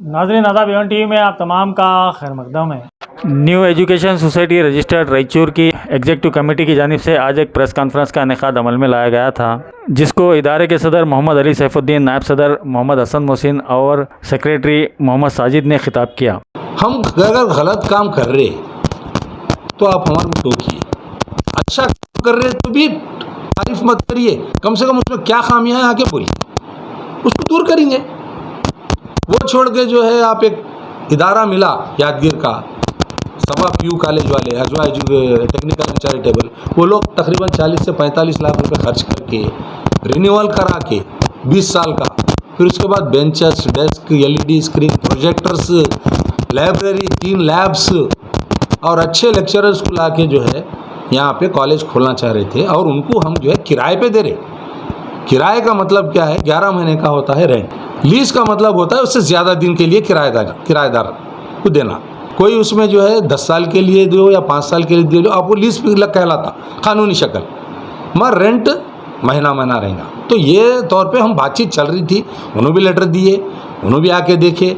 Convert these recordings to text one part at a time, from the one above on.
नाज़रीन आदाब Avon TV में आप तमाम का खैर मकदम है। New education society registered Raichur की एग्जीक्यूटिव कमेटी की जानिब से आज एक प्रेस कॉन्फ्रेंस का इनेकाद अमल में लाया गया था, जिसको इदारे के सदर मोहम्मद अली सैफुद्दीन, नायब सदर मोहम्मद हसन मोहसिन और सेक्रेटरी मोहम्मद साजिद ने खिताब किया। हम अगर गलत काम कर रहे तो आप हमारे को टोकिए, अच्छा काम कर रहे तो भी तारीफ मत करिए, कम से कम उसमें क्या खामियां हैं आके बोलिए, उसको दूर करेंगे। वो छोड़ के जो है आप एक इदारा मिला यादगीर का, सभा पीयू कॉलेज वाले अजवा टेक्निकल एंड चैरिटेबल, वो लोग तकरीबन 40 से 45 लाख रुपए खर्च करके रिन्यूअल करा के 20 साल का, फिर उसके बाद benches, desk, LED screen, projectors, library, 3 labs और अच्छे लेक्चरर्स को ला के जो है यहाँ पे कॉलेज खोलना चाह रहे थे, और उनको हम जो है किराए पे दे रहे। किराए का मतलब क्या है? 11 महीने का होता है रेंट। लीज का मतलब होता है उससे ज़्यादा दिन के लिए किराएदार को देना। कोई उसमें जो है 10 साल के लिए दो या 5 साल के लिए दे दो, आपको लीज पे कहलाता कानूनी शक्ल, मगर रेंट महीना महीना रहेगा। तो ये तौर पे हम बातचीत चल रही थी, उन्होंने भी लेटर दिए, उन्होंने भी आके देखे।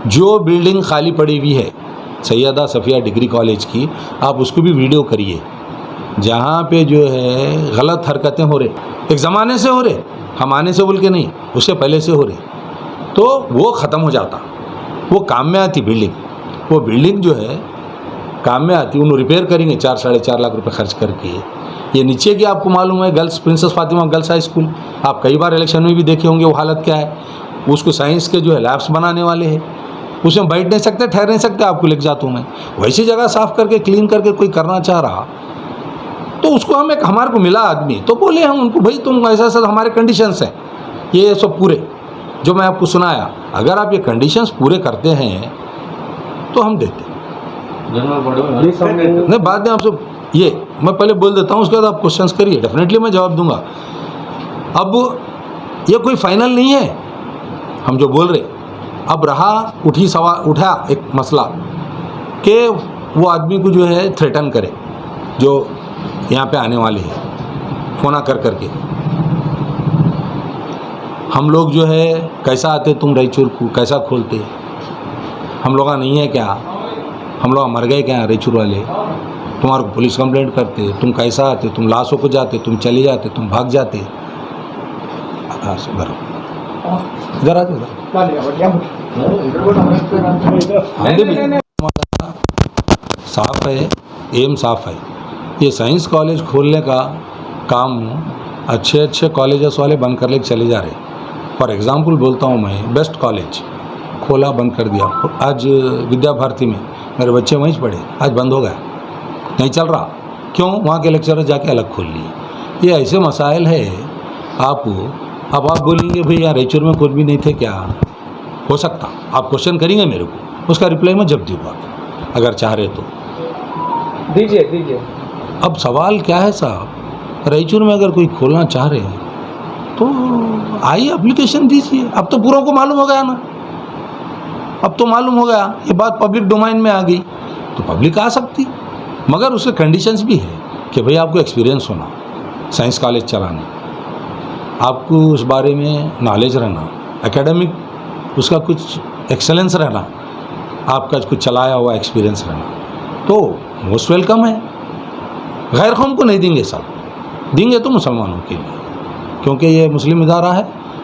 जो बिल्डिंग खाली पड़ी हुई है सैयदा सफ़िया डिग्री कॉलेज की, आप उसको भी वीडियो करिए, जहाँ पे जो है गलत हरकतें हो रहे, एक ज़माने से हो रहे, हम आने से बोल के नहीं, उससे पहले से हो रहे, तो वो ख़त्म हो जाता। वो काम में आती बिल्डिंग, वो बिल्डिंग जो है काम में आती, उन्हें रिपेयर करेंगे 4-4.5 लाख रुपए खर्च करके। ये नीचे की आपको मालूम है girls princess Fatima girls high school, आप कई बार इलेक्शन में भी देखे होंगे वो हालत क्या है। उसको साइंस के जो है लैब्स बनाने वाले हैं, उसमें बैठ नहीं सकते, ठहर नहीं सकते, आपको लेके जाता हूँ मैं। वैसी जगह साफ़ करके क्लीन करके कोई करना चाह रहा, तो उसको हम एक हमारे को मिला आदमी, तो बोले हम उनको, भाई तुम ऐसा हमारे कंडीशंस हैं ये सब पूरे जो मैं आपको सुनाया, अगर आप ये कंडीशंस पूरे करते हैं तो हम देते नहीं। बाद में आपसे ये मैं पहले बोल देता हूँ, उसके बाद आप क्वेश्चंस करिए, डेफिनेटली मैं जवाब दूंगा। अब ये कोई फाइनल नहीं है हम जो बोल रहे। अब रहा उठा एक मसला कि वो आदमी को जो है थ्रेटन करे जो यहाँ पे आने वाले हैं, फोना कर करके हम लोग जो है कैसा आते, तुम रायचूर को कैसा खोलते, हम लोग नहीं है क्या, हम लोग मर गए क्या रायचूर वाले, तुम्हारे को पुलिस कंप्लेंट करते, तुम कैसा आते, तुम लाशों को जाते, तुम चले जाते, तुम भाग जाते। इधर आ साफ है, एम साफ है। ये साइंस कॉलेज खोलने का काम अच्छे अच्छे कॉलेजेस वाले बंद कर लेके चले जा रहे। फॉर एग्ज़ाम्पल बोलता हूँ मैं, बेस्ट कॉलेज खोला बंद कर दिया। आज विद्या भारती में मेरे बच्चे वहीं पढ़े, आज बंद हो गया, नहीं चल रहा। क्यों? वहाँ के लेक्चरर जाके अलग खोल लिए। ये ऐसे मसाइल है। अब आप बोलेंगे भाई यहाँ रायचूर में कोई भी नहीं थे क्या? हो सकता, आप क्वेश्चन करेंगे मेरे को, उसका रिप्लाई मैं जब दूँगा, अगर चाह रहे तो दीजिए। अब सवाल क्या है साहब, रायचूर में अगर कोई खोलना चाह रहे हैं तो आइए एप्लीकेशन दीजिए। अब तो पूरों को मालूम हो गया ना, अब तो मालूम हो गया, ये बात पब्लिक डोमाइन में आ गई तो पब्लिक आ सकती, मगर उसके कंडीशंस भी है कि भाई आपको एक्सपीरियंस होना साइंस कॉलेज चलाने, आपको उस बारे में नॉलेज रहना, एकेडमिक उसका कुछ एक्सेलेंस रहना, आपका कुछ चलाया हुआ एक्सपीरियंस रहना, तो मोस्ट वेलकम है। गैर कौम को नहीं देंगे साहब, देंगे तो मुसलमानों के लिए, क्योंकि ये मुस्लिम इदारा है,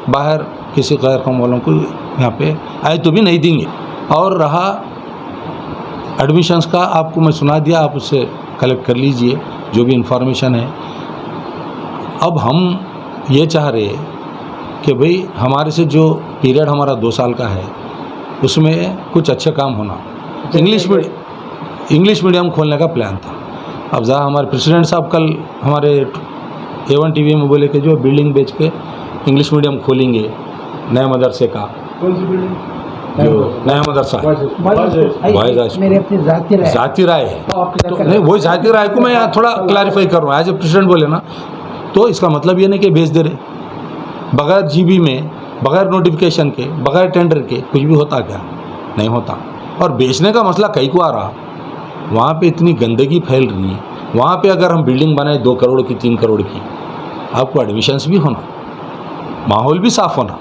बाहर किसी गैर कौम वालों को यहाँ पे आए तो भी नहीं देंगे। और रहा एडमिशन्स का, आपको मैं सुना दिया, आप उससे कलेक्ट कर लीजिए जो भी इंफॉर्मेशन है। अब हम ये चाह रहे कि भाई हमारे से जो पीरियड हमारा 2 साल का है उसमें कुछ अच्छे काम होना। इंग्लिश मीडियम खोलने का प्लान था। अब जहाँ हमारे प्रेसिडेंट साहब कल हमारे एवन टीवी में बोले कि जो बिल्डिंग बेच के इंग्लिश मीडियम खोलेंगे नए मदरसे का। कौन सी बिल्डिंग? जो नया मदरसा मेरे अपनी जाती राय है, तो नहीं वही जाती राय को मैं यहाँ थोड़ा क्लैरिफाई कर रहा हूँ। एज ए प्रेसिडेंट बोले ना, तो इसका मतलब ये नहीं कि भेज दे रहे बगैर जीबी में, बगैर नोटिफिकेशन के, बगैर टेंडर के कुछ भी होता क्या? नहीं होता। और बेचने का मसला कहीं को आ रहा, वहाँ पे इतनी गंदगी फैल रही है। वहाँ पे अगर हम बिल्डिंग बनाए 2 करोड़ की, 3 करोड़ की, आपको एडमिशन्स भी होना, माहौल भी साफ़ होना,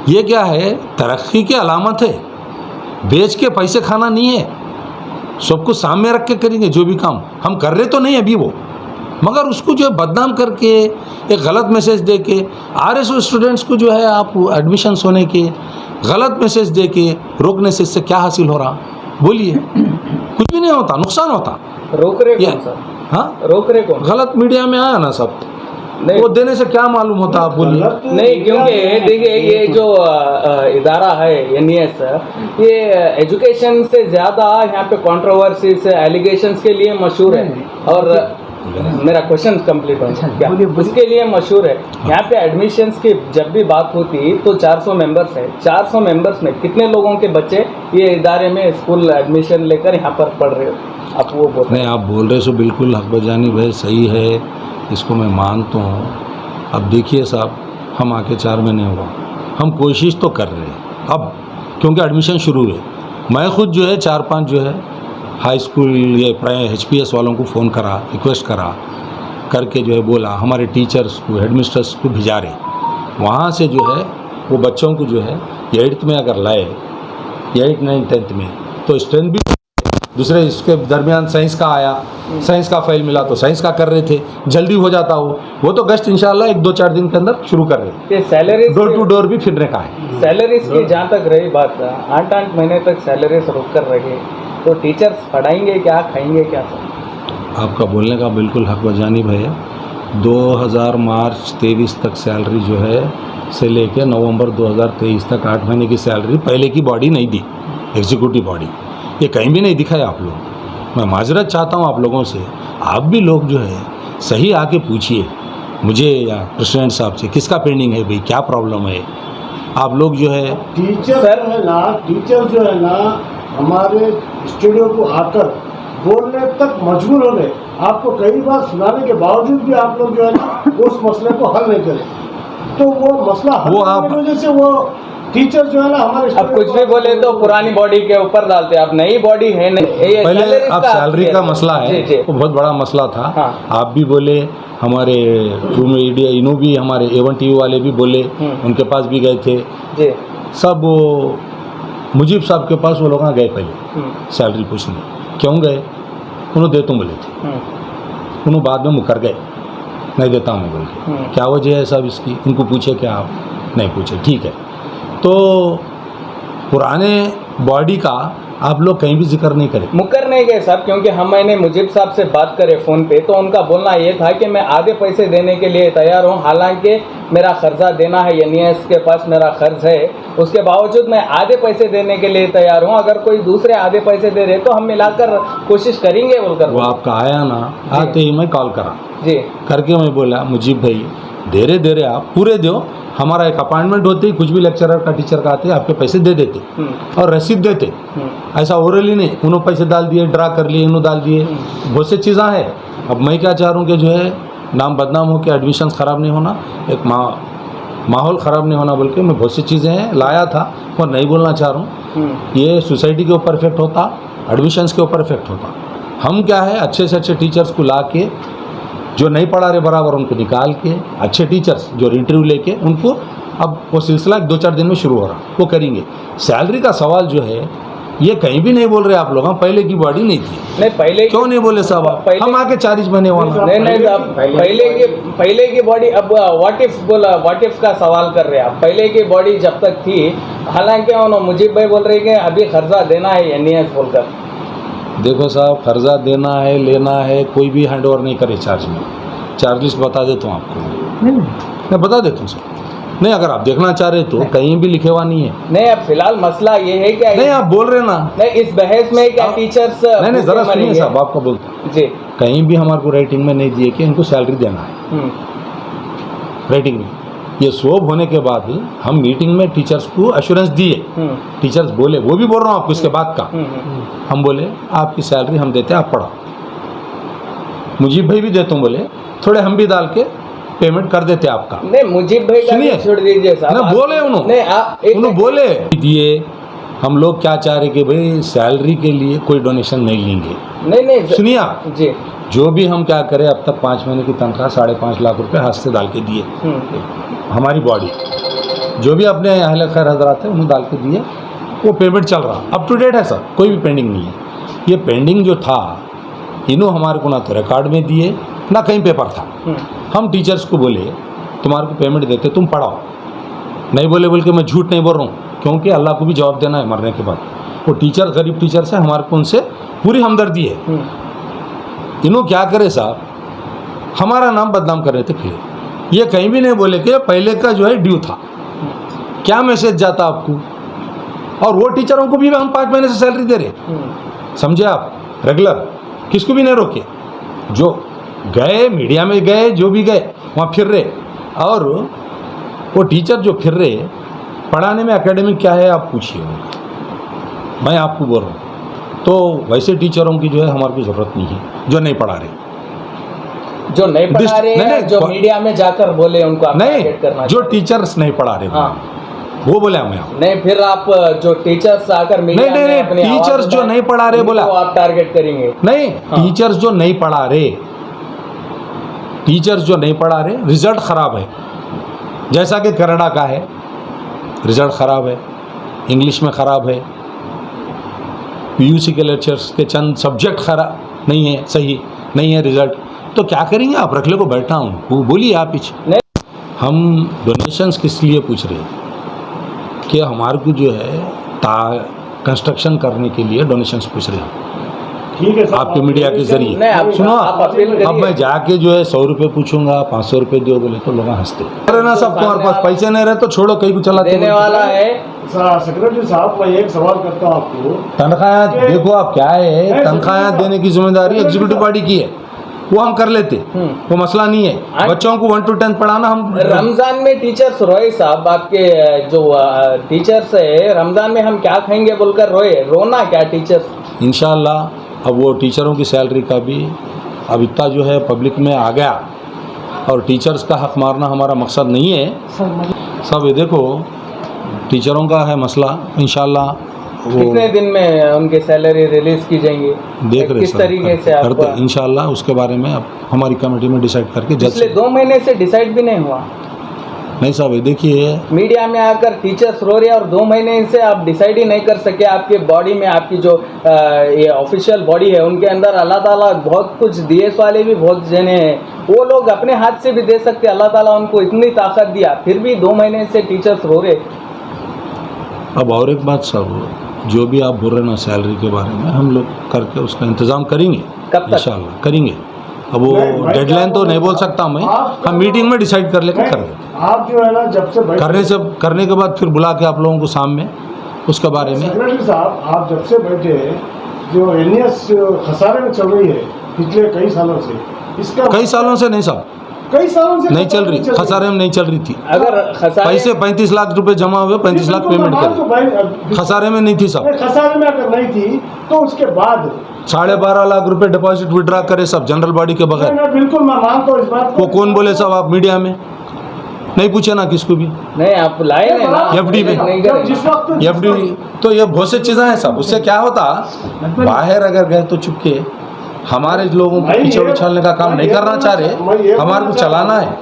ये क्या है, तरक्की की अलामत है। बेच के पैसे खाना नहीं है, सब कुछ सामने रख के करेंगे। जो भी काम हम कर रहे तो नहीं अभी वो, मगर उसको जो है बदनाम करके, एक गलत मैसेज दे के, RSO स्टूडेंट्स को जो है आप एडमिशन्स होने के गलत मैसेज दे के रोकने से इससे क्या हासिल हो रहा? बोलिए। कुछ भी नहीं होता, नुकसान होता। रोक रहे कौन सर? हाँ, रोक रहे कौन? गलत मीडिया में आया ना सब, नहीं। वो देने से क्या मालूम होता? आप बोलिए। नहीं, क्योंकि देखिए ये जो इदारा है NES, ये एजुकेशन से ज़्यादा यहाँ पे कंट्रोवर्सीज एलिगेशंस के लिए मशहूर है। और मेरा क्वेश्चन कंप्लीट हो क्या उसके लिए मशहूर है। यहाँ पे एडमिशन्स की जब भी बात होती तो 400 मेंबर्स है। 400 मेंबर्स में कितने लोगों के बच्चे ये इदारे में स्कूल एडमिशन लेकर यहाँ पर पढ़ रहे हो? आप वो बोल नहीं, आप बोल रहे सो बिल्कुल हक बजानी भाई सही है, इसको मैं मानता हूँ। अब देखिए साहब, हम आके 4 महीने हुआ, हम कोशिश तो कर रहे हैं अब, क्योंकि एडमिशन शुरू हुए। मैं खुद जो है 4-5 जो है हाई स्कूल ये HPS वालों को फ़ोन करा, रिक्वेस्ट करा करके जो है बोला हमारे टीचर्स को, हेडमिस्ट्रेस को भिजा रहे। वहाँ से जो है वो बच्चों को जो है 8th में अगर लाए, 8, 9, 10th में, तो स्ट्रेंथ भी दूसरे इसके दरमियान साइंस का आया, साइंस का फाइल मिला तो साइंस का कर रहे थे, जल्दी हो जाता वो तो गश्त इंशाल्लाह 1-2-4 दिन के अंदर शुरू कर रहे हैं। सैलरी डोर टू डोर भी फिरने का है। सैलरीज की जहाँ तक रही बात, 8-8 महीने तक सैलरीज रोक कर रहे, तो टीचर्स पढ़ाएंगे क्या, खाएंगे क्या सर? आपका बोलने का बिल्कुल हक बजानी भैया। 2000 मार्च 23 तक सैलरी जो है से लेके नवंबर 2023 तक 8 महीने की सैलरी पहले की बॉडी नहीं दी, एग्जीक्यूटिव बॉडी। ये कहीं भी नहीं दिखाया आप लोग। मैं माजरत चाहता हूँ आप लोगों से, आप भी लोग जो है सही आके पूछिए मुझे या प्रेसिडेंट साहब से, किसका पेंडिंग है भाई, क्या प्रॉब्लम है। आप लोग जो है टीचर जो है ना हमारे स्टूडियो को आकर बोलने तक मजबूर हो गए। आपको कई बार सुनाने के बावजूद भी आप लोग जो है ना उस मसले को हल नहीं करें, तो वो मसला हल करने की वजह से वो टीचर जो है ना हमारे अब कुछ भी बोले तो पुरानी बॉडी के ऊपर डालते हैं। अब नई बॉडी है नहीं। पहले आप सैलरी का मसला है, वो बहुत बड़ा मसला था। हाँ। आप भी बोले, हमारे ट्रू मीडिया इनो भी, हमारे A1 TV वाले भी बोले, उनके पास भी गए थे जी। सब। वो मुजीब साहब के पास वो लोग गए पहले सैलरी पूछने। क्यों गए? उन्होंने दे तुम बोले थे, उन्होंने बाद में मुकर गए, नहीं देता हूँ बोल के। क्या वजह है साहब इसकी? उनको पूछे क्या आप? नहीं पूछे, ठीक है। तो पुराने बॉडी का आप लोग कहीं भी जिक्र नहीं करें। मुकर नहीं गए साहब, क्योंकि मैंने मुजीब साहब से बात करे फ़ोन पे, तो उनका बोलना ये था कि मैं आधे पैसे देने के लिए तैयार हूँ, हालांकि मेरा कर्जा देना है, NES के पास मेरा कर्ज है, उसके बावजूद मैं आधे पैसे देने के लिए तैयार हूँ। अगर कोई दूसरे आधे पैसे दे रहे तो हम मिलाकर कोशिश करेंगे बोलकर। वो आपका आया ना, आते ही मैं कॉल करा जी करके मैं बोला मुजीब भाई दे रहे आप पूरे दो, हमारा एक अपॉइंटमेंट होते ही कुछ भी लेक्चरर का टीचर का आते आपके पैसे दे देते और रसीद देते। ऐसा ओरली नहीं, उन्होंने पैसे डाल दिए, ड्रा कर लिए, इन्होंने डाल दिए, बहुत सी चीज़ें हैं। अब मैं क्या चाह रहा हूँ कि जो है नाम बदनाम हो के एडमिशन्स ख़राब नहीं होना, एक माहौल ख़राब नहीं होना, बोल के मैं बहुत सी चीज़ें हैं लाया था और नहीं बोलना चाह रहा हूँ। ये सोसाइटी के ऊपर इफेक्ट होता, एडमिशन्स के ऊपर इफेक्ट होता। हम क्या है अच्छे से अच्छे टीचर्स को ला के, जो नहीं पढ़ा रहे बराबर उनको निकाल के, अच्छे टीचर्स जो इंटरव्यू लेके उनको, अब वो सिलसिला 2-4 दिन में शुरू हो रहा, वो करेंगे। सैलरी का सवाल जो है ये कहीं भी नहीं बोल रहे आप लोग। हम पहले की बॉडी नहीं थी। नहीं, पहले क्यों नहीं बोले साहब आप? हम आके 40 महीने वाला नहीं साहब, पहले की बॉडी। अब व्हाट इफ बोला, व्हाट इफ का सवाल कर रहे हैं आप। पहले की बॉडी जब तक थी, हालांकि मुजीब भाई बोल रहे कि अभी कर्जा देना है NES बोलकर। देखो साहब, कर्जा देना है, लेना है, कोई भी हैंड ओवर नहीं करे चार्ज में। चार्ज लिस्ट बता देता हूँ आपको, मैं बता देता हूँ सर। नहीं, अगर आप देखना चाह रहे तो कहीं भी लिखे हुआ नहीं है। नहीं, अब फिलहाल मसला ये है क्या? नहीं, आप बोल रहे ना। नहीं, इस बहस में क्या टीचर्स नहीं ज़रा सुनिए साहब, आपको बोलता हूँ जी। कहीं भी हमारे को राइटिंग में नहीं दिए कि इनको सैलरी देना है। राइटिंग में ये सोब होने के बाद हम मीटिंग में टीचर्स को एश्योरेंस दिए। टीचर्स बोले, वो भी बोल रहा हूँ आपको इसके बाद का, हम बोले आपकी सैलरी हम देते हैं, आप पढ़ो। मुजीब भाई भी देता हूँ बोले, थोड़े हम भी डाल के पेमेंट कर देते आपका। नहीं, मुजीब भाई का सुनिए, छोड़ दीजिए साहब। ना बोले उन्होंने बोले दिए। हम लोग क्या चाह रहे कि भाई सैलरी के लिए कोई डोनेशन नहीं लेंगे। नहीं सुनिए आप जी, जो भी हम क्या करें, अब तक 5 महीने की तनख्वाह 5.5 लाख रुपए हाथ से डाल के दिए हमारी बॉडी। जो भी अपने अहले खैर हजरात है उन्हें डाल के दिए, वो पेमेंट चल रहा, अप टू डेट है सर, कोई भी पेंडिंग नहीं है। ये पेंडिंग जो था इन्हों हमारे को ना तो रिकॉर्ड में दिए ना कहीं पेपर था। हम टीचर्स को बोले तुम्हारे को पेमेंट देते तुम पढ़ाओ, नहीं बोले बोल के मैं झूठ नहीं बोल रहा हूँ, क्योंकि अल्लाह को भी जवाब देना है मरने के बाद। वो टीचर गरीब टीचर से हमारे को उनसे पूरी हमदर्दी है। इन्हों क्या करे साहब, हमारा नाम बदनाम कर रहे थे। फिर ये कहीं भी नहीं बोले कि पहले का जो है ड्यू था, क्या मैसेज जाता आपको। और वो टीचरों को भी हम 5 महीने से सैलरी दे रहे, समझे आप, रेगुलर, किसको भी नहीं रोके। जो गए मीडिया में गए, जो भी गए वहाँ फिर रहे। और वो टीचर जो फिर रहे, पढ़ाने में एकेडमिक क्या है आप पूछिए, मैं आपको बोल रहा हूँ। तो वैसे टीचरों की जो है हमारे को ज़रूरत नहीं है, जो नहीं पढ़ा रहे, जो नहीं पढ़ा रहे नहीं, हैं, जो मीडिया में जाकर बोले उनको आप टारगेट करना नहीं, जो टीचर्स नहीं पढ़ा रहे, हाँ, वो बोले हमें आप। नहीं, फिर आप जो टीचर्स आकर मीडिया नहीं, में अपनी आवाज टीचर्स जो उठाएं, नहीं पढ़ा रहे बोला, उनको आप टारगेट करेंगे। नहीं, टीचर्स जो नहीं पढ़ा रहे, टीचर्स जो नहीं पढ़ा रहे, रिजल्ट ख़राब है। जैसा कि कनाडा का है, रिजल्ट ख़राब है, इंग्लिश में ख़राब है, पीयूसी के लेक्चर्स के चंद सब्जेक्ट खराब नहीं है, सही नहीं है रिजल्ट। तो क्या करेंगे आप, रख ले को बैठा हूँ, वो बोलिए आप पीछे। हम डोनेशंस किस लिए पूछ रहे हैं कि हमारे को जो है कंस्ट्रक्शन करने के लिए डोनेशंस पूछ रहे हैं, ठीक है सर, आपके मीडिया के जरिए। नहीं, आप सुनो, आप अपील करिए। अब मैं जाके जो है 100 रुपये पूछूंगा, 500 रुपये दो बोले तो लोग हंसते। अरे ना सब तुम्हारे पास पैसे नहीं रहे तो छोड़ो, कहीं को चला देने वाला है। सेक्रेटरी साहब, मैं एक सवाल करता हूँ आपको। तनख्वाह देखो आप क्या है, तनख्वाह देने की जिम्मेदारी एग्जीक्यूटिव बॉडी की है, वो हम कर लेते, वो मसला नहीं है। बच्चों को 1 to 10 पढ़ाना हम रमजान में टीचर्स रोए साहब, आपके जो टीचर्स है, रमजान में हम क्या खाएंगे बोलकर रोए, रोना क्या टीचर्स। इंशाअल्लाह अब वो टीचरों की सैलरी का भी अब इतना जो है पब्लिक में आ गया, और टीचर्स का हक मारना हमारा मकसद नहीं है। सब ये देखो टीचरों का है मसला, इंशाअल्लाह वो कितने दिन में उनकी सैलरी रिलीज की जाएंगी, देख रहे किस तरीके से आप करते इंशाअल्लाह, उसके बारे में अब हमारी कमेटी में डिसाइड करके पिछले 2 महीने से डिसाइड भी नहीं हुआ। नहीं साहब, ये देखिए मीडिया में आकर टीचर्स रो रहे हैं और 2 महीने से आप डिसाइड ही नहीं कर सके। आपके बॉडी में, आपकी जो ये ऑफिशियल बॉडी है, उनके अंदर अल्लाह ताला बहुत कुछ DS वाले भी बहुत जने हैं, वो लोग अपने हाथ से भी दे सकते, अल्लाह ताला उनको इतनी ताकत दिया, फिर भी 2 महीने से टीचर्स रो रहे। अब और एक बात साहब, जो भी आप बोल रहे हैं ना सैलरी के बारे में, हम लोग करके उसका इंतज़ाम करेंगे, कब तक? इंशाल्लाह करेंगे। अब वो डेडलाइन तो नहीं बोल सकता मैं, हम मीटिंग में डिसाइड कर लेकर कर देंगे। आप जो है ना, जब से करने के बाद फिर बुला के आप लोगों को सामने उसके बारे में। सेक्रेटरी साहब, आप जब से बैठे, जो NES खसारे में चल रही है पिछले कई सालों से, इसका कई सालों से नहीं साहब, कई सालों से नहीं चल रही, खसारे में नहीं चल रही थी। अगर खसारे पैसे 35 लाख रुपए जमा हुए, 35 लाख पेमेंट करे, खसारे में नहीं थी साहब। खसारे में अगर नहीं थी तो उसके बाद 12.5 लाख रुपए डिपॉजिट विड्रा करे सब जनरल बॉडी के बगैर। मैं बिल्कुल मैं मानता हूँ इस बात को। वो कौन बोले साहब, आप मीडिया में नहीं पूछे ना किसको भी। नहीं, आप लाए नहीं ना, FD में नहीं जब करें। जिस वक्त FD तो ये बहुत सी चीज़ें हैं साहब, उससे क्या होता, बाहर अगर गए तो चुपके हमारे लोगों को पीछे उछालने का काम नहीं करना चाह रहे, हमारे को चलाना है।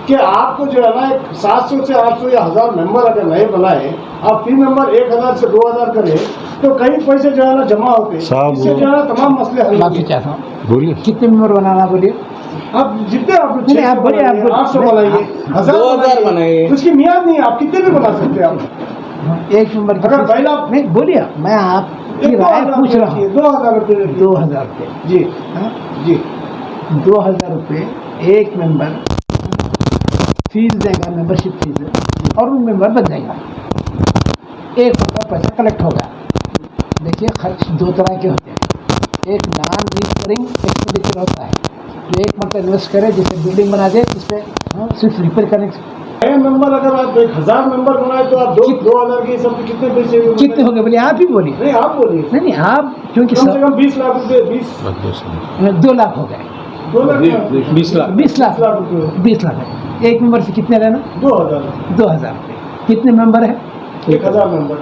कि आपको जो है ना, 700 से 800 या 1000 मेंबर अगर नए बनाए, आप 3 मेंबर 1000 से 2000 करें तो कई पैसे जो है ना जमा होते, साहब इससे जो है ना तमाम मसले हल माफी होते। चाहता हूँ, बोलिए कितने मेंबर बनाना बोलिए। आप जितने आप नहीं, आप बोलिए, आप बोलिए। 800 बनाइए, 2000 बनाइए। उसकी मियाद नहीं है, आप कितने भी बना सकते हैं। आप एक मेंबर की अगर फीस- पहला नहीं बोलिए, मैं आपकी राय पूछ रहा हूँ। 2000 रुपये 2000 रुपये, जी हाँ? जी 2000 रुपये एक मेंबर फीस देगा, मेंबरशिप फीस, और वो मेंबर बन जाएगा। एक मतलब पैसा कलेक्ट होगा। देखिए, खर्च 2 तरह के होते हैं, एक नॉन रिकरिंग एक्सपेंडिचर होता है, जो एक मतलब इन्वेस्ट करे, जैसे बिल्डिंग बना दे, उस पर सिर्फ रिपेयर करने नए मेंबर अगर आप 1000 मेंबर बनाए तो आप 2000 के हिसाब से कितने पैसे कितने हो गए बोलिए, आप ही बोलिए। नहीं, आप बोलिए। नहीं नहीं, आप क्योंकि कम से कम 20 लाख रुपए, 2 लाख हो गए, 2 लाख 20 लाख 20 लाख, 20 लाख रुपए, 20 लाख है। एक मेंबर से कितने लेना? 2000 2000 रुपये। कितने मेंबर है? 1000 मेंबर।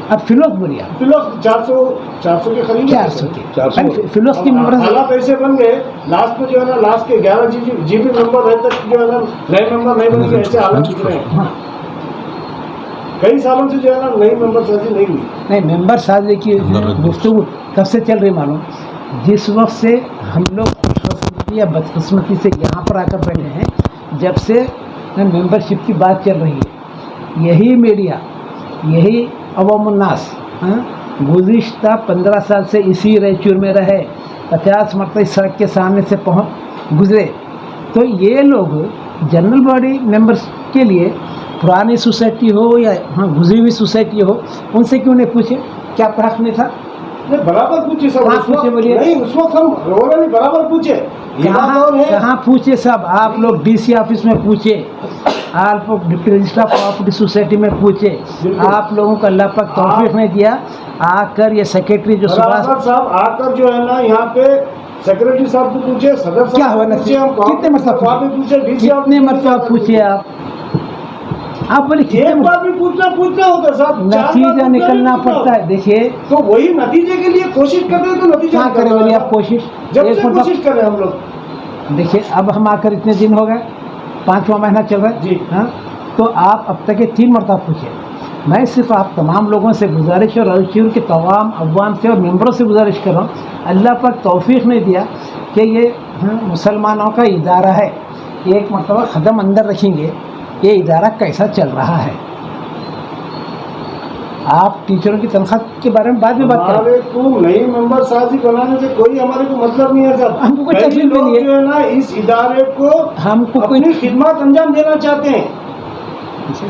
अब फिलोस बोलिए आप। फिलोस 400 के करीब 400 के फिलोस की मेंबर हालात ऐसे बन गए, लास्ट में जो है ना, लास्ट के 11 GB मेंबर रहे तक जो है ना, नए मेंबर नहीं बनेंगे, ऐसे हालात दिख रहे हैं। कई सालों से जो है ना नई मेंबर साजी नहीं हुई। नहीं, मेंबर साजी की गुफ्तगू कब से चल रही मालूम? जिस वक्त से हम लोग खुशकिस्मती या बदकिस्मती से यहाँ पर आकर बैठे हैं, जब से मेंबरशिप की बात चल रही है, यही मीडिया, यही अवामुन्नास गुज़िश्ता 15 साल से इसी रायचूर में रहे, 50 मरतबा इस सड़क के सामने से गुजरे, तो ये लोग जनरल बॉडी मेंबर्स के लिए पुरानी सोसाइटी हो या गुजरी हुई सोसाइटी हो, उनसे क्यों नहीं पूछे? क्या हक नहीं था? नहीं, बराबर पूछे सब। कहाँ पूछे बोलिए? नहीं, उस वक्त हम नहीं बराबर पूछे। कहाँ पूछे सब? आप लोग डीसी ऑफिस में पूछे, आप लोग डिप्टी रजिस्ट्रार प्रॉपर्टी सोसाइटी में पूछे, आप लोगों को अल्लाह पाक तौफीक नहीं दिया। आकर ये सेक्रेटरी जो सुभाष साहब आकर जो है ना यहाँ पे सेक्रेटरी साहब को पूछे, सदर क्या हुआ ना, कितने मरतबा पूछे आप बोले एक बार भी पूछना होता साहब, नतीजा निकलना पड़ता है। देखिए, तो वही नतीजे के लिए कोशिश करते हैं, तो नतीजा क्या करें बोलिए आप? कोशिश जब से कोशिश कर रहे हैं हम लोग। देखिए, अब हम आकर इतने दिन हो गए, 5वां महीना चल रहा है जी। हाँ, तो आप अब तक ये 3 मरतबा पूछे। मैं सिर्फ आप तमाम लोगों से गुजारिश और रायचूर के तमाम अवाम से और मेंबरों से गुजारिश कर रहा हूँ, अल्लाह पाक तौफीक नहीं दिया कि ये मुसलमानों का इदारा है, एक मरतबा कदम अंदर रखेंगे ये इदारा कैसा चल रहा है। आप टीचरों की तनख्वाह के बारे में बाद में बात करें। हमारे को नई मेंबर साजी बनाने से कोई हमारे को मतलब नहीं है साहब। हमको कोई तकलीफ नहीं है, जो है ना इस इदारे को हमको अपनी खिदमत अंजाम देना चाहते हैं,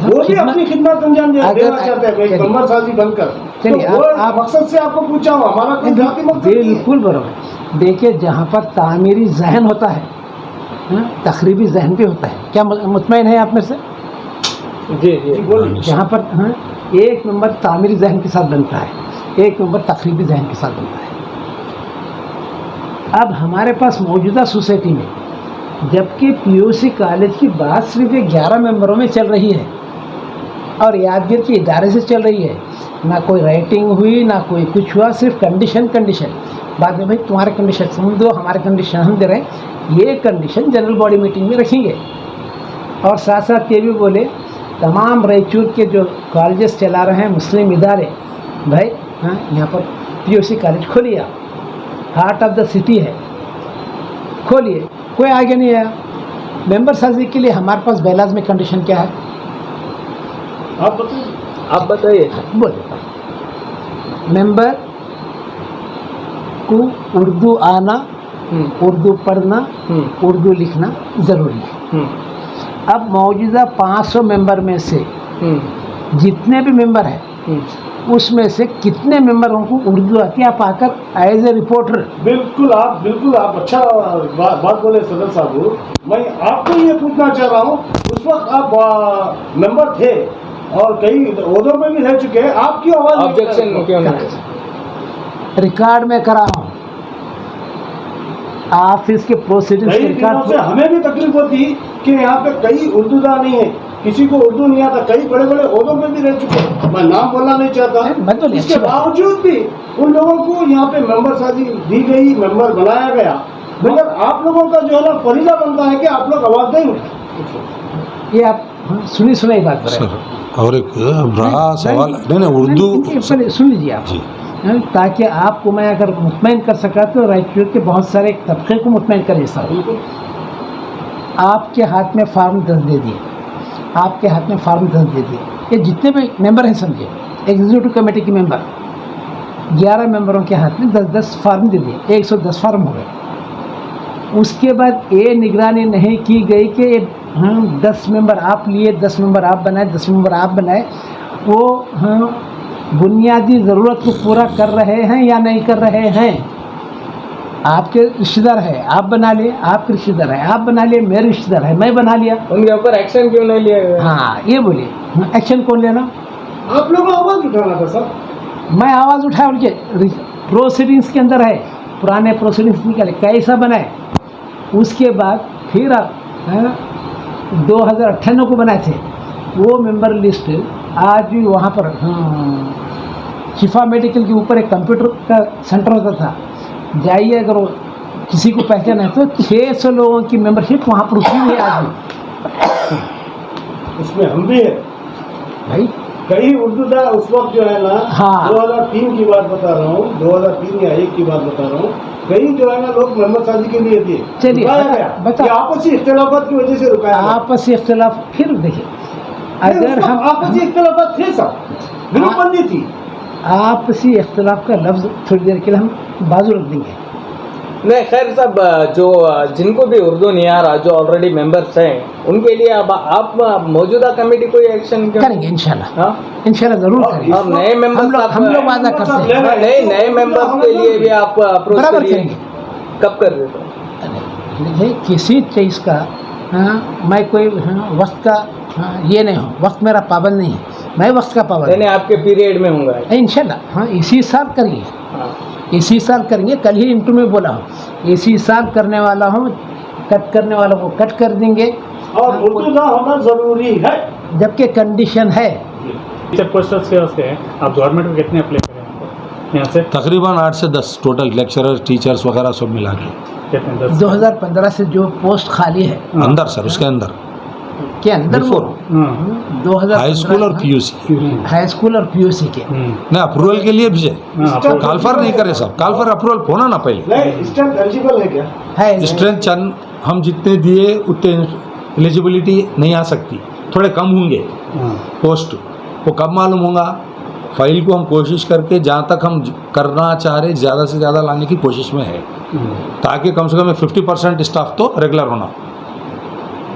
वो भी अपनी खिदमत अंजाम देना चाहते हैं मेंबर साजी बनकर। चलिए, तो आप मकसद से आपको पूछा हूँ, हमारा कोई जाति मकसद नहीं है। बिल्कुल बराबर। देखिए, जहाँ पर तामीरी जहन होता है, तकरीबी जहन भी होता है। क्या मुतमईन है आप में से? जी जी बोलिए। जहाँ पर एक मेंबर तामीरी जहन के साथ बनता है, एक मेंबर तकरीबी जहन के साथ बनता है। अब हमारे पास मौजूदा सोसाइटी में, जबकि पीओसी कॉलेज की बात सिर्फ 11 मेंबरों में चल रही है और यादगीर के इदारे से चल रही है, ना कोई राइटिंग हुई ना कोई कुछ हुआ, सिर्फ कंडीशन बाद में भाई तुम्हारे कंडीशन सुन दो, हमारे कंडीशन हम दे रहे हैं, ये कंडीशन जनरल बॉडी मीटिंग में रखेंगे। और साथ साथ ये भी बोले तमाम रायचूर के जो कॉलेजेस चला रहे हैं मुस्लिम इदारे, भाई यहाँ पर पीओसी कॉलेज खोलिए, हार्ट ऑफ द सिटी है, खोलिए। कोई आगे नहीं आया। मेंबर साजी के लिए हमारे पास बैलाज में कंडीशन क्या है? आप बताइए। बोले, मेंबर को उर्दू आना, उर्दू पढ़ना, उर्दू लिखना ज़रूरी है। अब मौजूदा 500 मेंबर में से जितने भी मेंबर हैं, उसमें से कितने मेंबरों को उर्दू आती है? आप आकर एज ए रिपोर्टर। बिल्कुल आप अच्छा बात बोले सदर साहब। मैं आपको ये पूछना चाह रहा हूँ, उस वक्त आप मेंबर थे और कई ओहदों में भी रह चुके हैं, आपकी आवाज़ ऑब्जेक्शन क्यों नहीं? रिकॉर्ड में करा हूँ, ऑफिस के प्रोसीडिंग्स के रिकॉर्ड से हमें भी तकलीफ होती कि यहाँ पे कई उर्दूदार नहीं है, किसी को उर्दू नहीं आता, कई बड़े बड़े ओहदों में भी रह चुके हैं, मैं नाम बोलना नहीं चाहता। मैं तो इसके बावजूद भी उन लोगों को यहाँ पे मेंबर साजी दी गई, मेंबर बनाया गया, मगर आप लोगों का जो है ना फरीजा बनता है कि आप लोग आवाज़ नहीं उठाए। ये आप सुनी बात करें। और एक रहा सवाल, नहीं उर्दू सुन लीजिए आप जी, ताकि आपको मैं अगर मुतमईन कर सका तो रायचूर के बहुत सारे तबके को मुतमईन कर जैसा। आपके हाथ में फॉर्म 10 दे दिए, आपके हाथ में फॉर्म 10 दे दिए, ये जितने भी मेंबर हैं समझिए, एग्जीक्यूटिव कमेटी के मेंबर 11 मेंबरों के हाथ में 10-10 फॉर्म दे दिए, 110 फॉर्म हो गए। उसके बाद ये निगरानी नहीं की गई कि 10 मेंबर आप लिए, 10 मेंबर आप बनाए, 10 मेंबर आप बनाए, वो बुनियादी ज़रूरत को पूरा कर रहे हैं या नहीं कर रहे हैं। आपके रिश्तेदार है, आप बना लिए, आपके रिश्तेदार है, आप बना लिए, मेरे रिश्तेदार है, मैं बना लिया, उनके ऊपर एक्शन क्यों नहीं लिया गया? हाँ ये बोलिए, एक्शन कौन लेना? आप लोगों को आवाज़ उठाना था सर। मैं आवाज़ उठाया, उनके प्रोसीडिंग्स के अंदर है, पुराने प्रोसीडिंग्स निकाले कैसा बनाए। उसके बाद फिर आप 2098 को बनाए थे वो मेंबर लिस्ट, आज भी वहाँ पर शिफा मेडिकल के ऊपर एक कंप्यूटर का सेंटर होता था, जाइए अगर किसी को पहचाना है तो 600 लोगों की मेंबरशिप वहाँ पर उठी हुई है आज भी। उसमें हम भी है भाई, कई उर्दू था उस वक्त जो है ना, हाँ। 2003 की बात बता रहा हूँ, 2003 या 1 की बात बता रहा हूँ, कई जो है ना लोग मोहम्मद साजी के लिए थे, चलिए, रुकाया गया, बता। ये आपसी इख्तिलाफात की वजह से रुकाया गया। आपसी इख्तिलाफ फिर देखिए, नहीं, अगर उस वक्त हम आपसी इख्तिलाफात थे सब, ग्रुपबंदी थी। आपसी इख्तिलाफ का लफ्ज़ थोड़ी देर के लिए हम बाजू रख देंगे। नहीं खैर साहब, जो जिनको भी उर्दू नहीं आ रहा, जो ऑलरेडी मेंबर्स हैं, उनके लिए अब आप मौजूदा कमेटी कोई एक्शन करेंगे इंशाल्लाह, हाँ, इंशाल्लाह ज़रूर करेंगे। और नए मेंबर्स हम लोग वादा करते हैं, नए मेंबर्स के लिए भी आप अप्रोच बराबर करिए। करेंगे। कब कर रहे थे? देखिए किसी चीज़ का, हाँ, मैं कोई, हाँ, वक्त का, हाँ, ये नहीं हूँ, वक्त मेरा पाबंद नहीं है, मैं वक्त का पाबंद यानी आपके पीरियड में होंगे। इंशाल्लाह। हाँ, इसी साल करिए, हाँ, इसी साल करेंगे। कल ही इंटरव्यू में बोला हूँ, इसी साल करने वाला हूँ, कट करने वालों को कट कर देंगे, और उर्दू ना होना जरूरी है, जबकि कंडीशन है। टीचर पोस्टर्स के वास्ते आप गवर्नमेंट में कितने अप्लाई करें आपको यहाँ से? तकरीबन 8 से 10 टोटल लेक्चरर टीचर्स वगैरह सब मिला के कितने? 10? 2015 से जो पोस्ट खाली है अंदर सर, उसके अंदर के अंदर वो बिफोर हाँ, 2015 हाई स्कूल और पीयूसी हाई स्कूल और पीयूसी के नहीं अप्रूवल के लिए भेजे, हाँ, कालफर नहीं करे सब, कालफर अप्रूवल होना ना पहले। नहीं स्टैंप एलिजिबल है क्या? है। स्ट्रेंथ चंद हम जितने दिए उतने एलिजिबिलिटी नहीं आ सकती, थोड़े कम होंगे हाँ, पोस्ट। वो कब मालूम होगा? फाइल को हम कोशिश करके जहाँ तक हम करना चाह रहे ज़्यादा से ज़्यादा लाने की कोशिश में है, ताकि कम से कम 50% स्टाफ तो रेगुलर होना।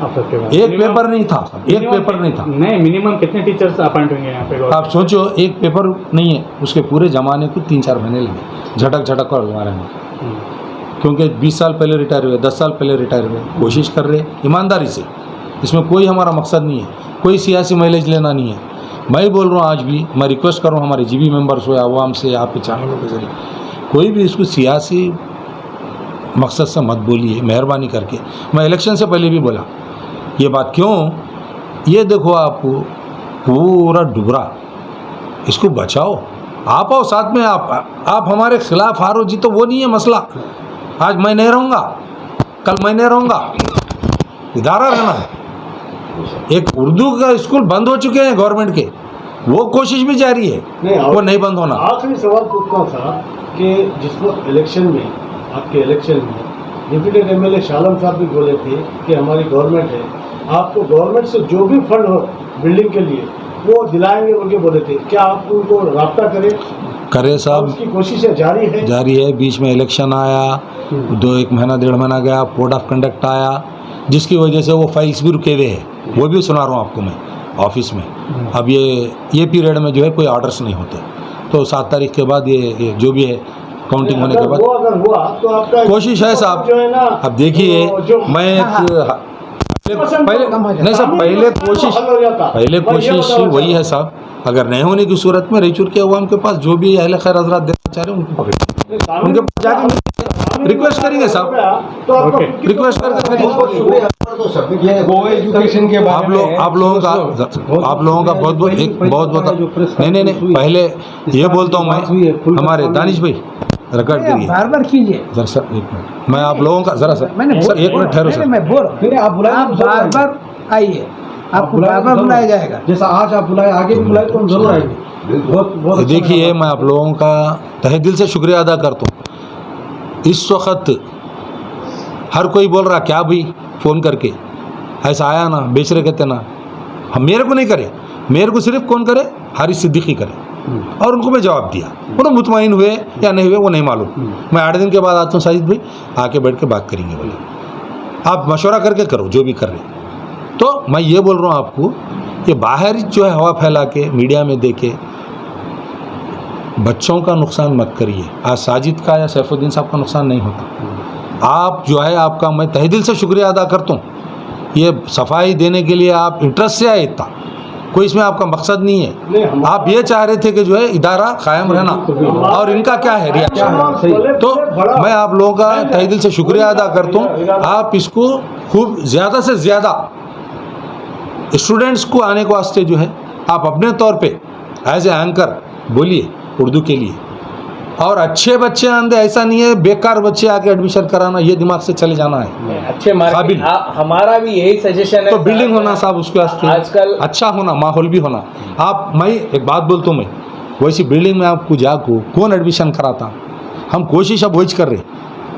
एक पेपर नहीं था, एक पेपर नहीं था। नहीं, मिनिमम कितने टीचर्स अपॉइंट होंगे यहाँ पे? आप सोचो, एक पेपर नहीं है, उसके पूरे जमाने को 3-4 महीने लगे झटक झटक कर हमारे में, क्योंकि 20 साल पहले रिटायर हुए, 10 साल पहले रिटायर हुए। कोशिश कर रहे ईमानदारी से, इसमें कोई हमारा मकसद नहीं है, कोई सियासी माइलेज लेना नहीं है। मैं बोल रहा हूँ आज भी, मैं रिक्वेस्ट कर रहा हूँ हमारे जीबी मेंबर्स हो, आवाम से, आप पे चैनलों के जरिए, कोई भी इसको सियासी मकसद से मत बोलिए मेहरबानी करके। मैं इलेक्शन से पहले भी बोला ये बात, क्यों? ये देखो आप पूरा डुबरा, इसको बचाओ, आप आओ साथ में, आप हमारे खिलाफ हारो जीतो वो नहीं है मसला। आज मैं नहीं रहूँगा, कल मैं नहीं रहूँगा, इदारा रहना है। एक उर्दू का स्कूल बंद हो चुके हैं गवर्नमेंट के, वो कोशिश भी जारी है, वो नहीं बंद होना। आखिरी सवाल पूछना था कि जिस वक्त इलेक्शन में, आपके इलेक्शन में डिप्टी एमएलए शालम साहब भी बोले थे कि हमारी गवर्नमेंट है, आपको गवर्नमेंट से जो भी फंड हो बिल्डिंग के लिए वो दिलाएंगे उनके बोले थे, क्या आप उनको राब्ता करें? करे साहब, उसकी कोशिशें जारी है। जारी है। बीच में इलेक्शन आया, 1 महीना 1.5 महीना गया, कोड ऑफ कंडक्ट आया, जिसकी वजह से वो फाइल्स भी रुके हुए हैं, वो भी सुना रहा हूँ आपको मैं ऑफिस में। अब ये पीरियड में जो है कोई ऑर्डर्स नहीं होते, तो 7 तारीख के बाद ये जो भी है काउंटिंग होने के बाद वो अगर हुआ तो आपका कोशिश है साहब। जो है ना, अब देखिए, मैं पहले नहीं साहब, पहले कोशिश वही है साहब। अगर नहीं होने की सूरत में रायचूर के अवाम के पास जो भी अहले खैर हजरात देना चाह रहे हैं उनको पकड़े, उनके पास जाके रिक्वेस्ट करेंगे साहब, रिक्वेस्ट करके एजुकेशन के आप लोगों का बहुत नहीं पहले ये बोलता हूँ मैं, हमारे दानिश भाई रिकॉर्ड करिए बार बार कीजिए जरा सर, 1 मिनट मैं आप लोगों का जरा सर, मैंने सर 1 मिनट ठहरो सर। मैं बोल रहा हूँ, आप बार बार आइए, आपको बार बार बुलाया जाएगा। जैसा आज आप बुलाए, आगे भी बुलाए तो हम जरूर आएंगे। बहुत देखिए, मैं आप लोगों का तहे दिल से शुक्रिया अदा करता हूँ। इस वक्त हर कोई बोल रहा क्या भाई, फ़ोन करके ऐसा आया ना, बेच रहे कहते ना, हम मेरे को नहीं करे, मेरे को सिर्फ कौन करे, हारिस सिद्दीकी करे। और उनको मैं जवाब दिया, उन्होंने मुतमईन हुए या नहीं हुए वो नहीं मालूम। मैं 8 दिन के बाद आता हूँ साजिद भाई, आके बैठ के बात करेंगे, बोले आप मशवरा करके करो जो भी कर रहे। तो मैं ये बोल रहा हूँ आपको, ये बाहर जो है हवा फैला के मीडिया में देके बच्चों का नुकसान मत करिए। आज साजिद का या सैफुद्दीन साहब का नुकसान नहीं होता। आप जो है, आपका मैं तहे दिल से शुक्रिया अदा करता हूँ, ये सफाई देने के लिए आप इंटरेस्ट से आए, इतना कोई इसमें आपका मकसद नहीं है। आप ये चाह रहे थे कि जो है इदारा कायम रहना, और इनका क्या है रिएक्शन। तो मैं आप लोगों का तहे दिल से शुक्रिया अदा करता हूँ। आप इसको खूब ज़्यादा से ज़्यादा स्टूडेंट्स को आने के वास्ते जो है आप अपने तौर पे एज ए एंकर बोलिए उर्दू के लिए, और अच्छे बच्चे आंदे, ऐसा नहीं है बेकार बच्चे आके एडमिशन कराना, ये दिमाग से चले जाना है। अच्छे काबिल। मार्केट हमारा भी यही सजेशन है तो बिल्डिंग होना साहब उसके वास्ते, आजकल अच्छा होना, माहौल भी होना। आप, मैं एक बात बोलता हूँ, मैं वैसी बिल्डिंग में आपको जाको कौन एडमिशन कराता? हम कोशिश अब वही कर रहे,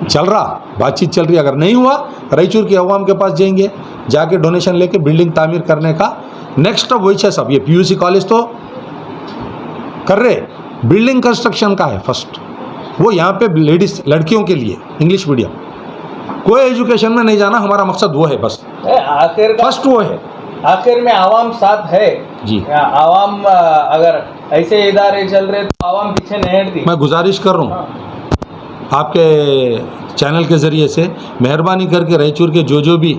चल रहा, बातचीत चल रही। अगर नहीं हुआ रायचूर की अवाम के पास जाएंगे, जाके डोनेशन लेके बिल्डिंग तामीर करने का नेक्स्ट स्टेप वही है सब। ये पीयूसी कॉलेज तो कर रहे, बिल्डिंग कंस्ट्रक्शन का है फर्स्ट, वो यहाँ पे लेडीज लड़कियों के लिए इंग्लिश मीडियम, कोई एजुकेशन में नहीं जाना, हमारा मकसद वो है बस, आखिर फर्स्ट वो है। आखिर में आवाम साथ है जी। आवाम अगर ऐसे इदारे चल रहे तो आवाम पीछे नहीं हटती। मैं गुजारिश कर रहा हूँ आपके चैनल के ज़रिए से, मेहरबानी करके रायचूर के जो भी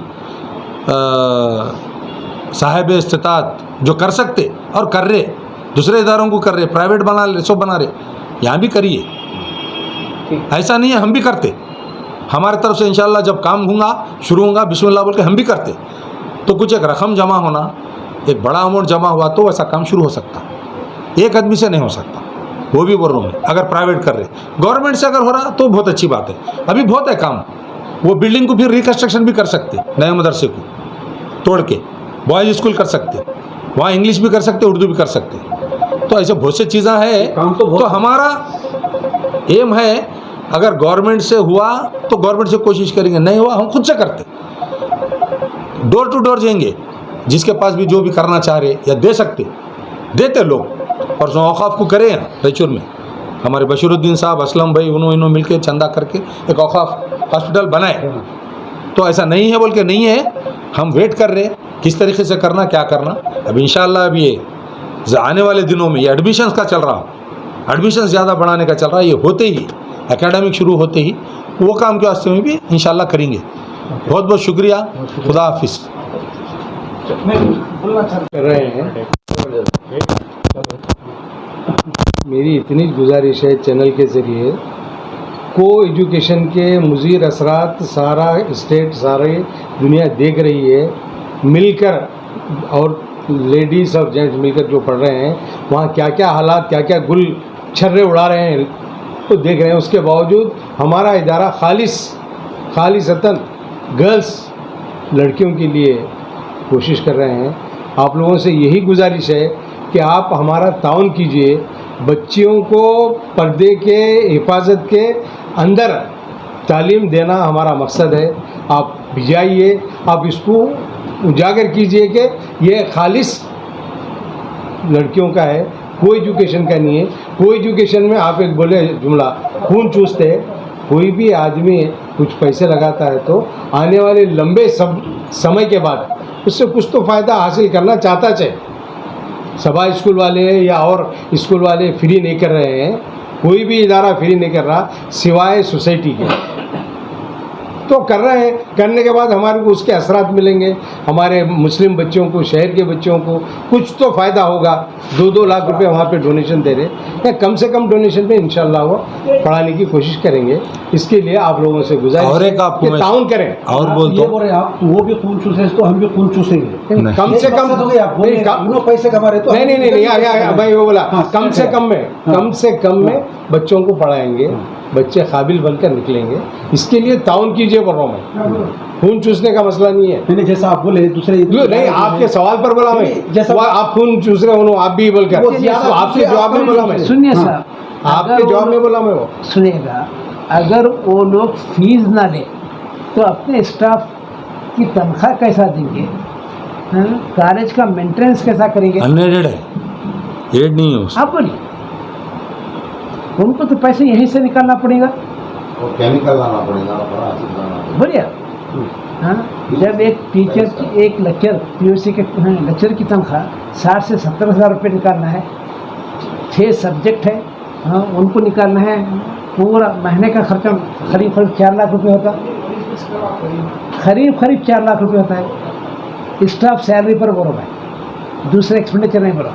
साहिब इस्तिताअत जो कर सकते और कर रहे, दूसरे इदारों को कर रहे, प्राइवेट बना रहे, सब बना रहे, यहाँ भी करिए। ऐसा नहीं है, हम भी करते, हमारे तरफ से इंशाल्लाह जब काम होगा, शुरू होगा, बिस्मिल्लाह बोल के हम भी करते। तो कुछ एक रकम जमा होना, एक बड़ा अमाउंट जमा हुआ तो ऐसा काम शुरू हो सकता, एक आदमी से नहीं हो सकता, वो भी बोल रहा हूँ मैं। अगर प्राइवेट कर रहे, गवर्नमेंट से अगर हो रहा तो बहुत अच्छी बात है, अभी बहुत है काम। वो बिल्डिंग को फिर रिकन्स्ट्रक्शन भी कर सकते, नए मदरसे को तोड़ के बॉयज़ स्कूल कर सकते, वहाँ इंग्लिश भी कर सकते, उर्दू भी कर सकते। तो ऐसे बहुत सी चीज़ें हैं। तो हमारा एम है, अगर गवर्नमेंट से हुआ तो गवर्नमेंट से कोशिश करेंगे, नहीं हुआ हम खुद से करते, डोर टू डोर जाएंगे, जिसके पास भी जो भी करना चाह रहे या दे सकते देते लोग। और जो औकाफ को करें रायचूर में, हमारे बशीरुद्दीन साहब, असलम भाई, उन्होंने मिलकर चंदा करके एक औकाफ हॉस्पिटल बनाए। तो ऐसा नहीं है बोल के नहीं है, हम वेट कर रहे किस तरीके से करना, क्या करना। अब इंशाल्लाह अब ये आने वाले दिनों में ये एडमिशन्स का चल रहा, एडमिशन्स ज़्यादा बढ़ाने का चल रहा है, ये होते ही एकेडमिक शुरू होते ही वो काम के वास्ते में भी इंशाल्लाह करेंगे। बहुत बहुत शुक्रिया, खुदा हाफिज़। कर रहे हैं, मेरी इतनी गुजारिश है चैनल के ज़रिए, को एजुकेशन के मुज़ीर असरात सारा स्टेट, सारे दुनिया देख रही है, मिलकर, और लेडीज़ और जेंट्स मिलकर जो पढ़ रहे हैं, वहाँ क्या क्या हालात, क्या क्या गुल छर्रे उड़ा रहे हैं तो देख रहे हैं। उसके बावजूद हमारा इदारा खालिसतन गर्ल्स लड़कियों के लिए कोशिश कर रहे हैं। आप लोगों से यही गुजारिश है कि आप हमारा ताउन कीजिए, बच्चियों को पर्दे के हिफाजत के अंदर तालीम देना हमारा मकसद है। आप भिजाइए, आप इसको उजागर कीजिए कि ये खालिस लड़कियों का है, कोई एजुकेशन का नहीं है। कोई एजुकेशन में आप एक बोले जुमला खून चूसते हैं, कोई भी आदमी कुछ पैसे लगाता है तो आने वाले लंबे समय के बाद उससे कुछ तो फ़ायदा हासिल करना चाहता है। सभा स्कूल वाले या और स्कूल वाले फ्री नहीं कर रहे हैं, कोई भी इदारा फ्री नहीं कर रहा सिवाय सोसाइटी के। तो कर रहे हैं, करने के बाद हमारे को उसके असरात मिलेंगे। हमारे मुस्लिम बच्चों को, शहर के बच्चों को कुछ तो फ़ायदा होगा। 2-2 लाख रुपए वहाँ पे डोनेशन दे रहे हैं, कम से कम डोनेशन पे इंशाल्लाह वो पढ़ाने की कोशिश करेंगे। इसके लिए आप लोगों से गुजारिश और एक आपको कि ताउन करें। और बोल ये बोल रहे हैं आप, वो भी खून चूसे तो हम भी खून चूसेंगे। कम से कम पैसे कमा रहे तो नहीं भाई, वो बोला कम से कम में बच्चों को पढ़ाएंगे, बच्चे काबिल बनकर निकलेंगे। इसके लिए ताउन कीजिए बोल रहा हूँ मैं, खून चूसने का मसला नहीं है। नहीं, जैसा आप बोले दूसरे नहीं, आपके सवाल पर बोला मैं, जैसा आप खून चूस रहे हो, आप भी बोलकर आपके जवाब में बोला मैं, सुनिए साहब, आपके जवाब में बोला मैं। वो सुनिएगा, अगर वो लोग फीस ना ले तो अपने स्टाफ की तनख्वाह कैसा देंगे? कॉलेज का मेंटेनेंस कैसा करेंगे? अनएडेड है, एड नहीं है आप बोलिए, उनको तो पैसे यहीं से निकालना पड़ेगा। केमिकल लाना पड़ेगा, बढ़िया। हाँ, जब एक टीचर की, एक लेक्चर पीयूसी के लेक्चर की तनख्वाह 60 से 70 हज़ार रुपये निकालना है, 6 सब्जेक्ट है, हाँ, उनको निकालना है, पूरा महीने का खर्चा करीब 4 लाख रुपये होता, करीब 4 लाख रुपये होता है। स्टाफ सैलरी पर बोलो भाई, दूसरे एक्सपेंडिचर नहीं बोलो।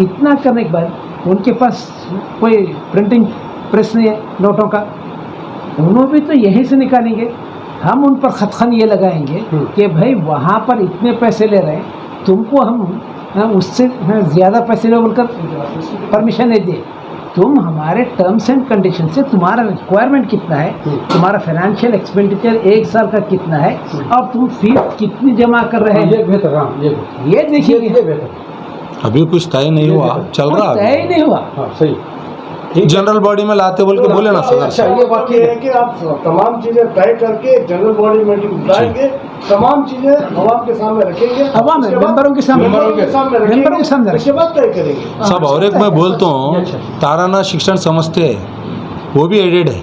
इतना करने के बाद उनके पास कोई प्रिंटिंग प्रेस नहीं है नोटों का, उन्होंने भी तो यहीं से निकालेंगे। हम उन पर खतखन ये लगाएंगे कि भाई वहाँ पर इतने पैसे ले रहे हैं, तुमको हम उससे ज़्यादा पैसे ले बोलकर परमिशन नहीं दिए। तुम हमारे टर्म्स एंड कंडीशन से तुम्हारा रिक्वायरमेंट कितना है, तुम्हारा फाइनेंशियल एक्सपेंडिचर एक साल का कितना है, और तुम फीस कितनी जमा कर रहे हैं, बेहतर, हाँ ये देखिए। अभी कुछ तय नहीं हुआ, चल रहा तय है ही नहीं हुआ। हाँ सही। जनरल बॉडी में लाते बोल के बोले ना सदर अच्छा, साहब। ये बात ये है कि आप तमाम चीजें तय करके जनरल बॉडी मीटिंग बुलाएंगे, तमाम चीजें अवाम के सामने रखेंगे, अवाम उसके बाद- मेंबरों के सामने मेंबरों के सामने रखेंगे, मेंबरों के सामने उसके बाद तय करेंगे। सब और एक मैं बोलता हूँ, ताराना शिक्षण समझते हैं, वो भी एडेड है,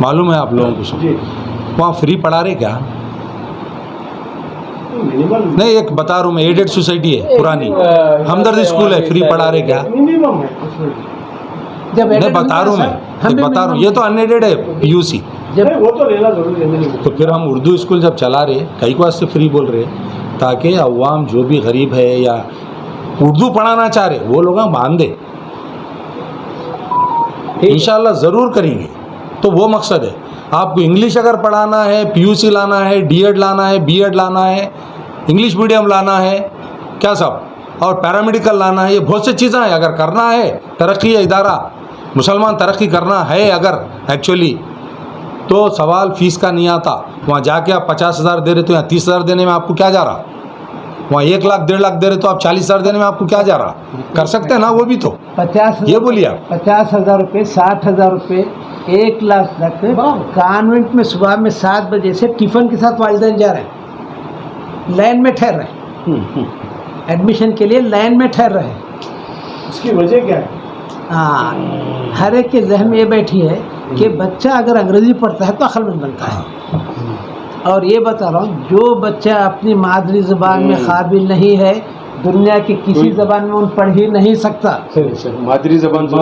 मालूम है आप लोगों को सब। जी, वहाँ फ्री पढ़ा रहे क्या? मिनिमम नहीं, एक बता रहा हूँ मैं, एडेड सोसाइटी है पुरानी, हमदर्द स्कूल है, फ्री पढ़ा रहे क्या? मिनिमम है उसमें। जब नहीं added बता रहा हूँ होगा, मैं, हम भी बता रहा हूँ, ये तो अनएडेड है पीयूसी। जब नहीं, वो तो लेना जरूरी है मिनिमम। तो फिर हम उर्दू स्कूल जब चला रहे, कई को वास्ते फ्री बोल रहे, ताकि अवाम जो भी गरीब है या उर्दू पढ़ाना चाह रहे वो लोग बांध दे, इंशाल्लाह ज़रूर करेंगे। तो वो मकसद है। आपको इंग्लिश अगर पढ़ाना है, पीयूसी लाना है, डीएड लाना है, बीएड लाना है, इंग्लिश मीडियम लाना है, क्या सब, और पैरामेडिकल लाना है, ये बहुत सी चीज़ें हैं। अगर करना है तरक्की इदारा, मुसलमान तरक्की करना है अगर एक्चुअली, तो सवाल फ़ीस का नहीं आता। वहाँ जाके आप 50,000 दे रहे तो यहाँ 30,000 देने में आपको क्या जा रहा? वहाँ 1 लाख 1.5 लाख दे रहे तो आप 40,000 देने में आपको क्या जा रहा? कर सकते हैं ना वो भी तो। 50,000 ये बोलिए आप। 50,000 रुपये, 60,000 रुपये, 1 लाख तक कॉन्वेंट में सुबह में 7 बजे से टिफ़िन के साथ वालिदैन जा रहे हैं, लाइन में ठहर रहे हैं, एडमिशन के लिए लाइन में ठहर रहे हैं। इसकी वजह क्या है? हाँ, हर एक के जहन में ये बैठी है कि बच्चा अगर अंग्रेज़ी पढ़ता है तो अक्लमंद बनता है। और ये बता रहा हूँ, जो बच्चा अपनी मादरी ज़बान में काबिल नहीं है, दुनिया की किसी ज़बान में उन पढ़ ही नहीं सकता। मादरी जबान का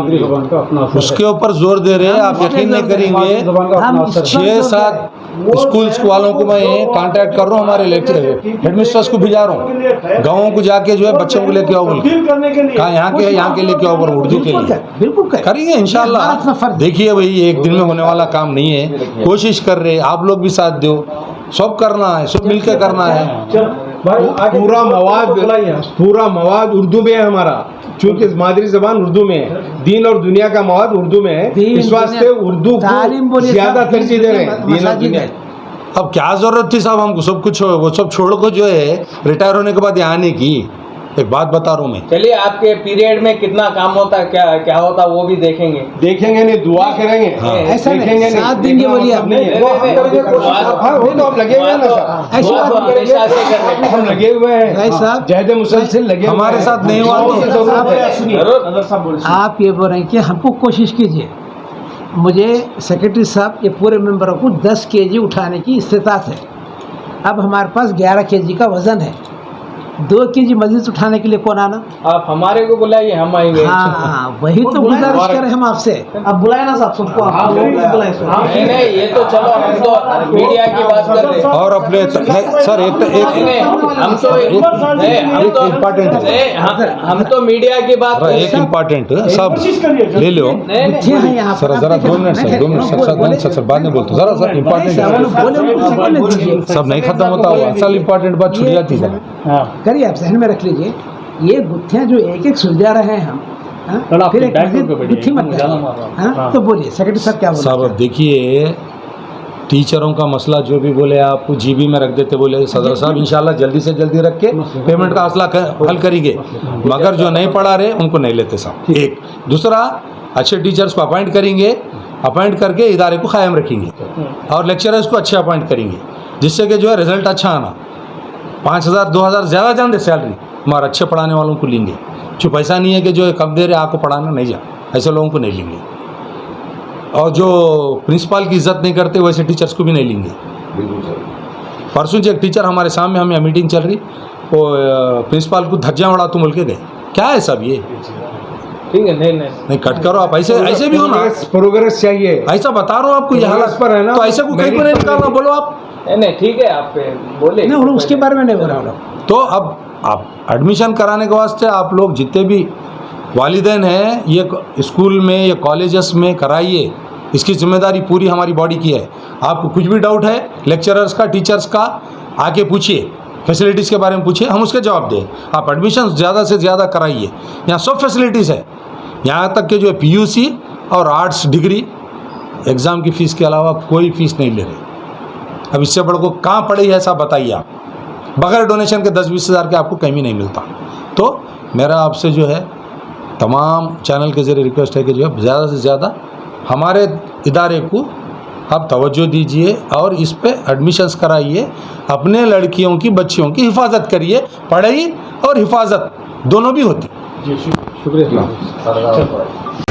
अपना असर है। उसके ऊपर जोर दे रहे हैं, आप यकीन नहीं करेंगे। जबान का अपना असर है। 6-7 स्कूल्स वालों को मैं कांटेक्ट कर रहा हूँ, हमारे लेक्चर हेडमिस्ट्रेस को भिजा रहा हूँ, गाँवों को जाके जो है बच्चों को लेके आओ बोल तब्दील करने के लिए कहा यहाँ के लेके आओ बोल, उर्दू के लिए बिल्कुल करेंगे इंशाल्लाह। देखिए भाई, एक दिन में होने वाला काम नहीं है, कोशिश कर रहे, आप लोग भी साथ दो, सब करना है, सब मिलकर करना है। पूरा मवाद उर्दू में है हमारा, क्योंकि मादरी जबान उर्दू में है, दीन और दुनिया का मवाद उर्दू में है, दीन, इस वास्ते दुनिया, उर्दू तालीम को बोलिए, ज्यादा सब तरजीह दे रहे हैं। दीन और मसाजिद दुनिया। है। अब क्या जरूरत थी साहब हमको सब कुछ वो सब छोड़ को जो है रिटायर होने के बाद यहाँ आने की? एक बात बता रहा हूँ मैं, चलिए, आपके पीरियड में कितना काम होता है, क्या क्या होता है, वो भी देखेंगे। देखेंगे नहीं, दुआ करेंगे। हाँ। ऐसा नहीं, देखेंगे साथ देंगे बोलिए आप। नहीं, वो हम करेंगे कोशिश। हाँ, वो तो आप लगे हुए हैं ना सर, ऐसी दुआ बात तो नहीं हमेशा से करने हम लगे हुए हैं। भाई साहब, जहद मुसलसिल लगे हुए हमारे हैं। साथ नहीं हुआ तो जरूरत है। जरूर। आप ये बोल रहे हैं कि हमको कोशिश कीजिए। मुझे सेक्रेटरी साहब ये पूरे मेंबरों को 10 kg उठाने की इस्तेताअत है। अब हमारे पास 11 kg का वज़न है, 2 kg मजीद उठाने के लिए कौन आना? आप हमारे को बुलाइए, हम आएंगे। हाँ, वही तो गुजारिश करें हम आपसे। अब बुलाए ना साहब सबको, आप लोग भी बुलाएं। नहीं नहीं, ये तो चलो, हम तो मीडिया की बात कर रहे हैं। और अपने सर एक नहीं, नहीं, हम तो इम्पोर्टेंट है, हम तो मीडिया की बात कर रहे एक हैं। इम्पोर्टेंट सब ले लो। बच्चे हैं यहाँ पर। सर जरा 2 मिनट सर, 2 मिनट सर बाद में बोलते जरा सर, इम्पोर्टेंट है, सब नहीं खत्म होता हुआ, असल इम्पोर्टेंट बात छुट जाती है। करिए, आप जहन में रख लीजिए, ये गुत्थियाँ जो एक एक सुलझा रहे हैं हम, हाँ, फिर एक मजीद गुत्थी मत करिए। हाँ, तो बोलिए सेक्रेटरी साहब क्या बोल साहब अब देखिए, टीचरों का मसला जो भी बोले आपको जीबी में रख देते बोले सदर साहब, इंशाल्लाह जल्दी से जल्दी रख के पेमेंट का मसला हल करेंगे, मगर जो नहीं पढ़ा रहे उनको नहीं लेते साहब। एक दूसरा, अच्छे टीचर्स को अपॉइंट करेंगे, अपॉइंट करके इदारे को कायम रखेंगे और लेक्चरर्स को अच्छे अपॉइंट करेंगे, जिससे कि जो है रिजल्ट अच्छा आना। 5,000 2,000 ज़्यादा जान दे सैलरी, मगर अच्छे पढ़ाने वालों को लेंगे। जो पैसा नहीं है कि जो कब दे रहे आपको पढ़ाना नहीं जा, ऐसे लोगों को नहीं लेंगे। और जो प्रिंसिपल की इज्जत नहीं करते वैसे टीचर्स को भी नहीं लेंगे। बिल्कुल सर। परसों जो एक टीचर हमारे सामने, हमें मीटिंग चल रही, वो प्रिंसिपल को धज्जियाँ उड़ा तो बोल के गए। क्या है सब ये? ठीक है, नहीं नहीं नहीं कट करो आप, ऐसे भी हो ना, प्रोग्रेस चाहिए। ऐसा बता रहा हूँ आपको, ये हालत पर है ना, तो ऐसे को कहीं को नहीं निकालना, बोलो आप। नहीं नहीं, ठीक है, आप बोले। नहीं, उसके बारे में नहीं बोल रहा हूँ। तो अब आप एडमिशन कराने के वास्ते आप लोग जितने भी वालिदैन हैं, ये स्कूल में या कॉलेजेस में कराइए, इसकी जिम्मेदारी पूरी हमारी बॉडी की है। आपको कुछ भी डाउट है लेक्चरर्स का, टीचर्स का, आके पूछिए, फैसिलिटीज़ के बारे में पूछिए, हम उसके जवाब दें। आप एडमिशन ज़्यादा से ज़्यादा कराइए, यहाँ सब फैसिलिटीज़ है। यहाँ तक कि जो PUC और आर्ट्स डिग्री एग्ज़ाम की फ़ीस के अलावा कोई फ़ीस नहीं ले रहे। अब इससे बड़े को कहाँ पड़े है ऐसा बताइए आप। बगैर डोनेशन के 10-20 हज़ार के आपको कहीं भी नहीं मिलता। तो मेरा आपसे जो है तमाम चैनल के ज़रिए रिक्वेस्ट है कि जो है ज़्यादा से ज़्यादा हमारे इदारे को आप तवज्जो दीजिए और इस पे एडमिशन्स कराइए। अपने लड़कियों की बच्चियों की हिफाजत करिए। पढ़ाई और हिफाजत दोनों भी होती। जी शुक्रिया। सरकार